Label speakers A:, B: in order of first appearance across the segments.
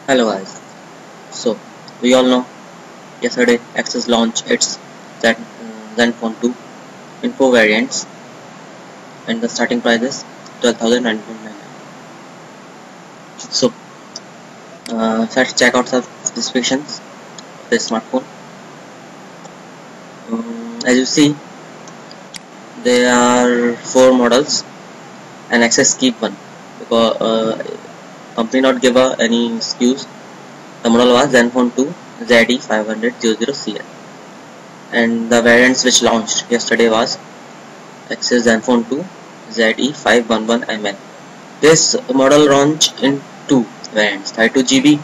A: Hello guys. So we all know yesterday Axis launched its Zenfone 2 in 4 variants and the starting price is 12,999. So let's check out the specifications of this smartphone. As you see, there are 4 models and Axis keep one because company not give any excuse. The model was Zenfone 2 ZE50000CL and the variants which launched yesterday was Axis Zenfone 2 ZE511ML. This model launched in 2 variants, 32GB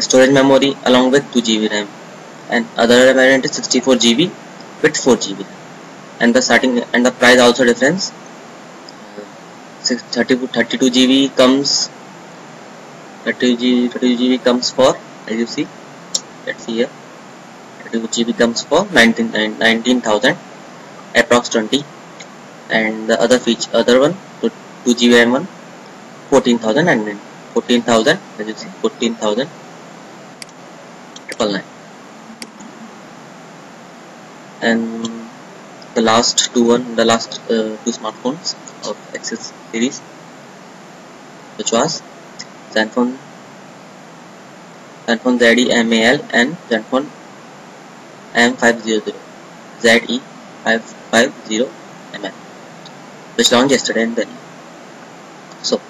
A: storage memory along with 2GB RAM, and other variant is 64GB with 4GB. And the starting and the price also difference. 32GB comes 32GB comes for, as you see, let's see here, 32GB comes for 19,000 approx 20, and the other one 2GB RAM one 14,000 and 14,000, as you see, 14,999. And the last two smartphones of Axis series, which was Zenfone ZE-MAL and Zenfone M500 ZE550ML, which launched yesterday in Delhi. So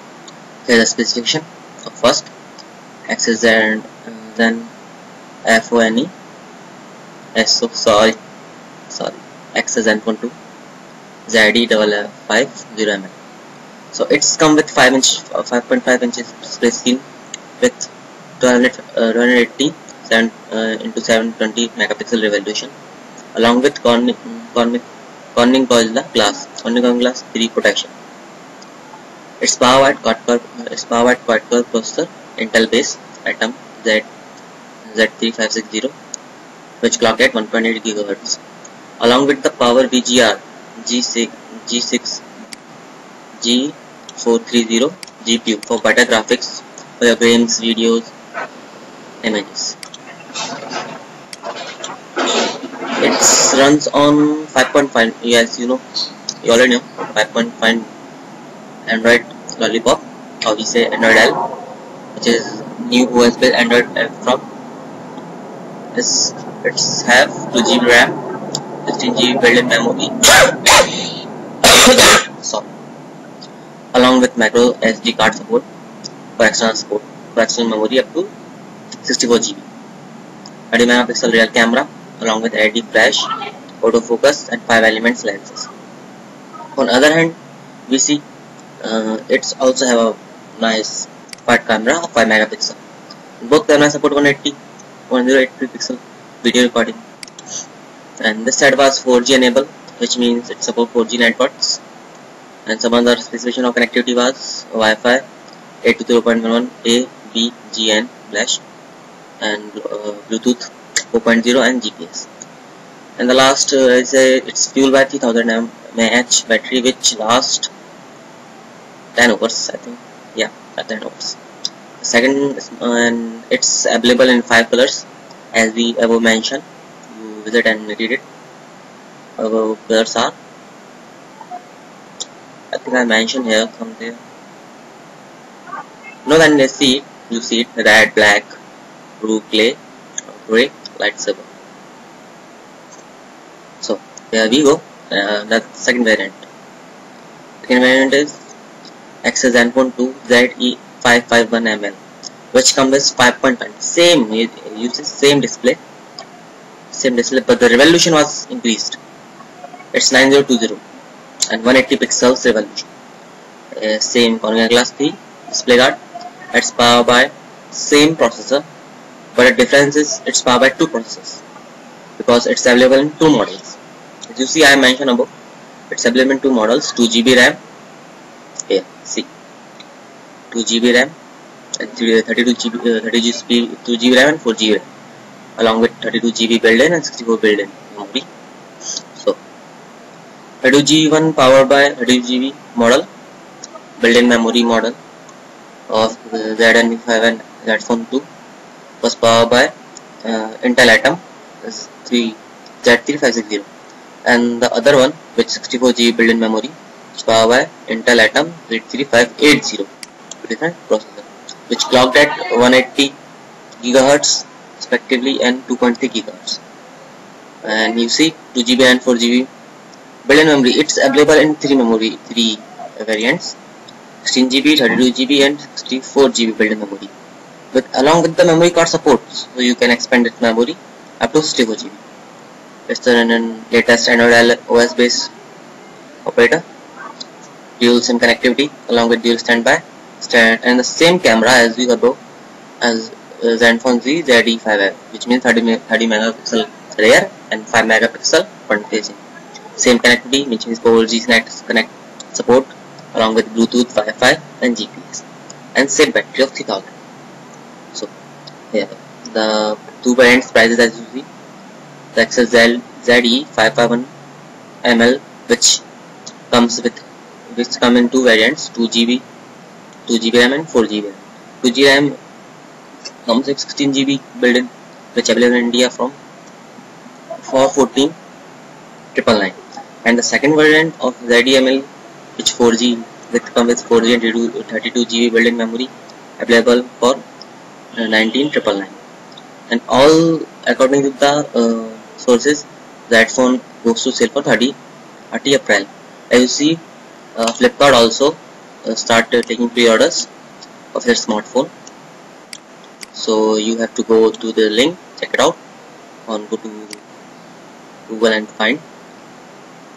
A: here's the specification of first Axis and then FONE Axis Zenfone 2 ZE550ML. So it's come with 5.5 inches display screen with 280 into 720 megapixel resolution, along with Corning Gorilla Glass 3 protection. It's powered quad-core processor, Intel base Atom Z3560, which clocked at 1.8 GHz, along with the Power VGR G430 GPU for better graphics for your games, videos, images. It runs on 5.5. Yes, you already know 5.5 Android Lollipop, or we say Android L, which is new OS based Android L from. It's have 2GB RAM, 16GB built-in memory, along with micro SD card support for external memory up to 64GB. 30 megapixel rear camera along with LED flash, autofocus and 5 elements lenses. On the other hand, we see it's also have a nice quad camera of 5 megapixel. Both cameras support 180 pixel video recording. And this side was 4G enabled, which means it supports 4G networks. And some other specification of connectivity was Wi-Fi 802.11a, B, GN flash, and Bluetooth 4.0 and GPS. And the last is it's fueled by 3000 mAh battery, which lasts 10 hours, I think. Yeah, 10 hours. The second, and it's available in 5 colors, as we above mentioned. You visit and read it. Above colors are, I think I mentioned here somewhere. No, then you see it, red, black, blue, clay, gray, light silver. So here we go. The second variant. Second variant is Axis Zenfone 2 ZE551ML, which comes with 5.5. Same, it uses same display, but the resolution was increased. It's 9020 and 180 pixels resolution. Same Gorilla Glass 3 display guard. It's powered by same processor, but the difference is it's powered by 2 processors because it's available in 2 models. As you see, I mentioned above, it's available in 2 models, 2GB RAM. Here, see, 2GB RAM and 2GB RAM and 4GB RAM, along with 32GB built-in and 64 built-in memory. So 32GB one powered by 32GB model, built-in memory model, of Z95 and Z-Phone 2 was powered by Intel Atom Z3560, and the other one with 64GB built-in memory is powered by Intel Atom Z3580, different processor, which clocked at 180 GHz respectively and 2.3 GHz. And you see 2GB and 4GB built-in memory. It's available in three variants: 16GB, 32GB, and 64GB built-in memory. Along with the memory card support, so you can expand its memory up to 64GB. It's the latest Android OS based operator. Dual SIM connectivity along with dual standby and the same camera as the above as Zenfone Z ZE5F, which means 30 megapixel rear and 5 megapixel front facing. Same connectivity, which means 4G Connect support along with Bluetooth, Wi-Fi and GPS, and same battery of 3000. So yeah, the two variants prices as you see. The Access ZE551ml, which come in two variants: 2GB RAM and 4GB RAM. 2GB RAM comes with 16GB built-in, which available in India for 14,999. And the second variant of ZEML, which 4G comes with 4G and 32GB built-in memory, available for 19,999. And all according to the sources, that phone goes to sale for 30 April. As you see, Flipkart also start taking pre-orders of their smartphone. So you have to go to the link, check it out, go to Google and find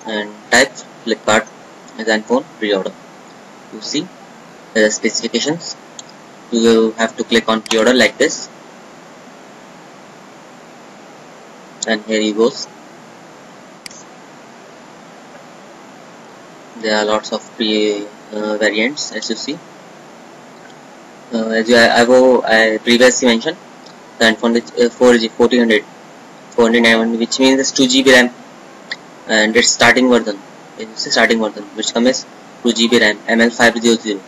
A: and type Flipkart Zenfone pre-order. You see the specifications. You will have to click on pre-order like this, and here he goes. There are lots of variants, as you see. As I previously mentioned, the Zenfone is 4G 409, which means it's 2GB RAM, and its starting version, which comes 2GB RAM ML500.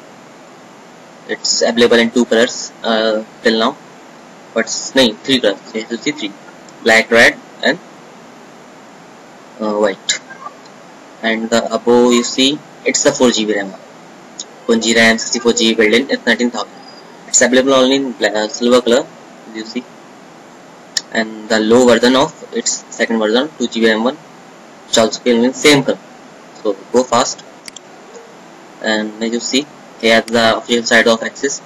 A: It's available in two colors till now, but three colors. As you see, three: black, red, and white. And the above you see, it's the 4GB RAM, 1GB RAM, 64GB built-in. It's 19,000. It's available only in silver color, as you see. And the low version of its second version, 2GB RAM one, which also came in same color. So go fast. And as you see, here the official side of Axis,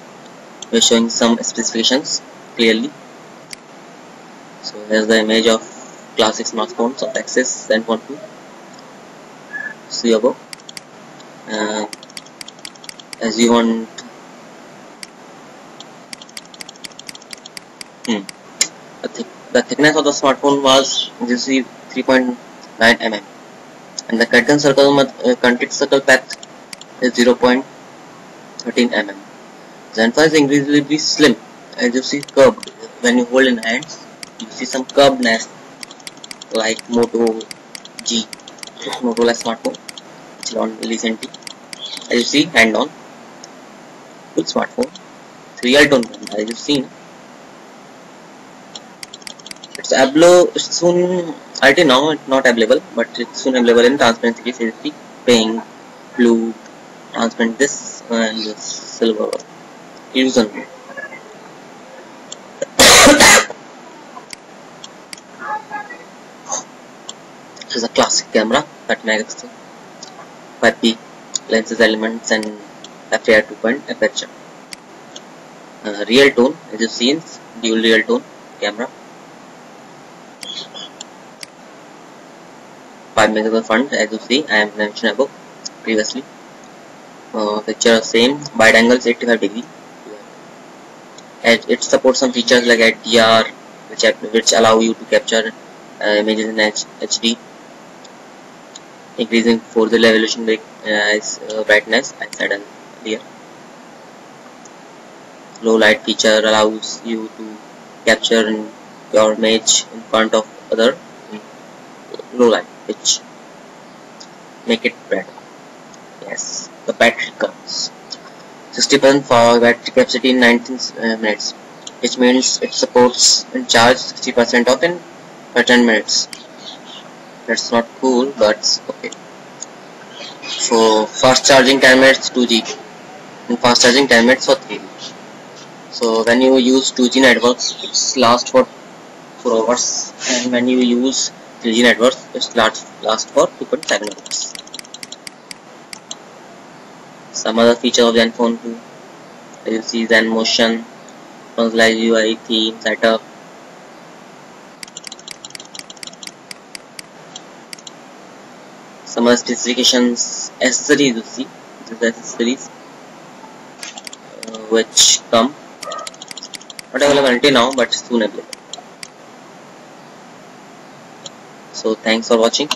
A: we're showing some specifications clearly. So here's the image of classic smartphones of Axis Zenfone 2. See above. As you want, the thickness of the smartphone was, you see, 3.9 mm, and the contact circle path is 0.13 mm. Zenfone is increasingly slim, as you see, curved. When you hold in hands, you see some curvedness, like Moto G, Motorola smartphone, which launched recently. As you see, hand on, good smartphone. It's real tone, as you've seen. It's soon. Until now, it's not available, but it's soon available in transparency case. As you see, pink, blue, transparent, this and this silver. Illusion. This is a classic camera, 30 megapixel, 5p lenses, elements, and FAR 2.0 aperture. Real tone, as you've seen, dual real tone camera. 5 megapixel front, as you see, I have mentioned above previously. Picture same, wide angle 85 degree. It supports some features like HDR, which allow you to capture images in HD, increasing foreground resolution brightness, I said earlier. Low light feature allows you to capture your image in front of other low light, which make it bright. Yes, the battery comes. 60% for battery capacity in 19 minutes, which means it supports and charge 60% of in 10 minutes. That's not cool, but okay. So fast charging 10 minutes 2G and fast charging 10 minutes for 3G. So when you use 2G networks, it lasts for 4 hours, and when you use 3G networks, it lasts for 2.7 hours. Some other features of Zenfone 2, you see Zen Motion, personalized UI, theme, setup. Some other specifications, accessories, you see, these accessories which come, not available until now, but soon available. So thanks for watching.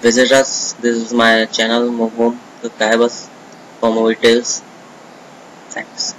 A: Visit us. This is my channel, Mohom Kaibas, for more details. Thanks.